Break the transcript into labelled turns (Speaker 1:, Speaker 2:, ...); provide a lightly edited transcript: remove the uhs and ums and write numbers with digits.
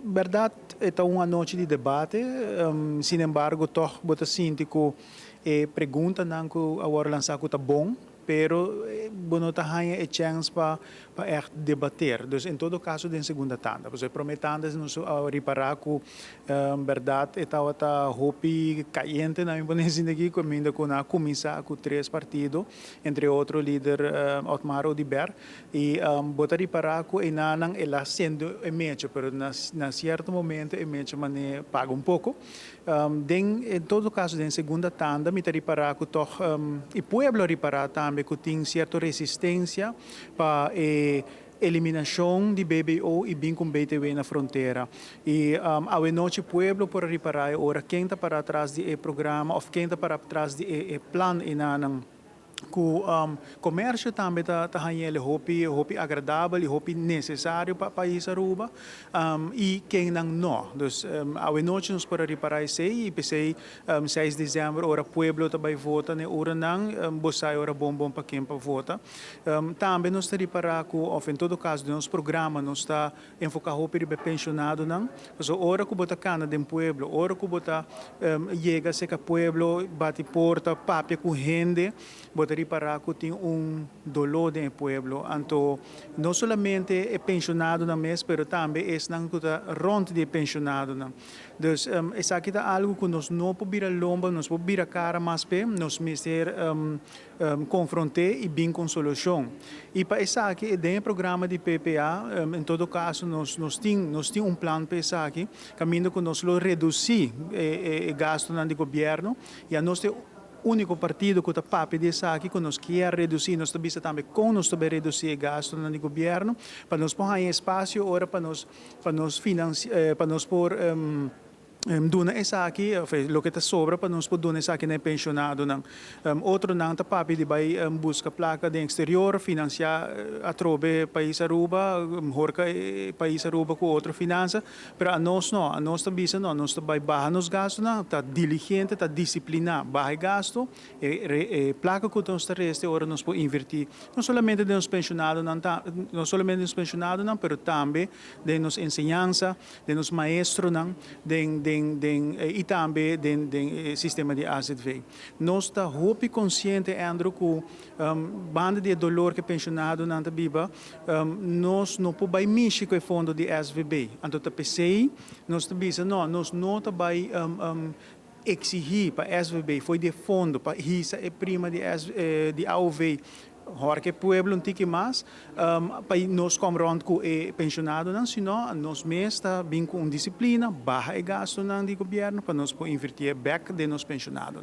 Speaker 1: Verdade, é uma noite de debate, sin embargo, toch bota síntico pergunta não que agora lançar que tá bom, pero não tá ganha a chance para echt debater. Dus em todo caso, de segunda tanda. Porque prometando nos reparar que verdade estava tá hopi caliente na minha ponência aqui, comigo com a comissão com três partidos, entre outro líder Otmar Odiber, e bota reparar que não ela sendo emecho, pero na certo momento emecho mane paga pouco. Em todo caso, em segunda tanda, me reparar que toch e pueblo reparar também que tem certa resistência para eliminação de BBO e bem com BTW na fronteira. E a noite pueblo por reparar ora quem está para trás de programa ou quem está para trás de plano e que o comércio também está ganhando hopi agradável e hopi necessário para o país Aruba e quem não. Então, a noite nos para reparar isso e pensei 6 de dezembro hora pueblo também vota né hora não bosai hora bom para quem para vota. Também nos está reparar que em todo caso nos programa nos está enfocar hopi de pensionado não. Então, hora que bota cana de pueblo, hora que bota chega se que pueblo bate porta papia com rende bota reparar que tem dolor no pueblo. Então, não somente é pensionado na mês, mas também é não que rond de pensionado. Então, essa aqui é algo que nós não podemos lomba, nós podemos cara mais bem, nós mister confrontar e bem com solução. E para essa aqui, dentro do programa de PPA, em todo caso, nós temos plano para essa aqui, caminho que nós reduzir o gasto do governo e a nós único partido que está papi de aqui que nós quer reduzir, nós também com reduzir o gasto no governo, para nós pôr em espaço ora para nós financiar, para nós pôr dona essa aqui, o que está sobra para nós poder essa aqui não pensionado não. Outro não está papi de vai busca placa de exterior, financiar a trobe país Aruba, horca país Aruba com outra finança, para nós não, a nós também não, nós também barra nos gastos não, está diligente, está disciplinar, barra gasto, placa que nós está reste ora nós podemos invertir, não somente de nos pensionado não somente de nos pensionado não, pero também de nos ensinança, de nos maestro não, e também do sistema de AZV. Nós estamos muito conscientes, Andrew, que banda de dolor que pensionado não biba, nós não podemos mexer com o fundo de SVB. Então, a PCI, nós não estamos exigir para a SVB, foi de fundo, para risa e prima de AOV, hora que o pueblo não tem mais, para nós compramos com o pensionado, não, senão nós mesmos está bem com disciplina, barra e gasto do governo, para nós invertir back de nos pensionados.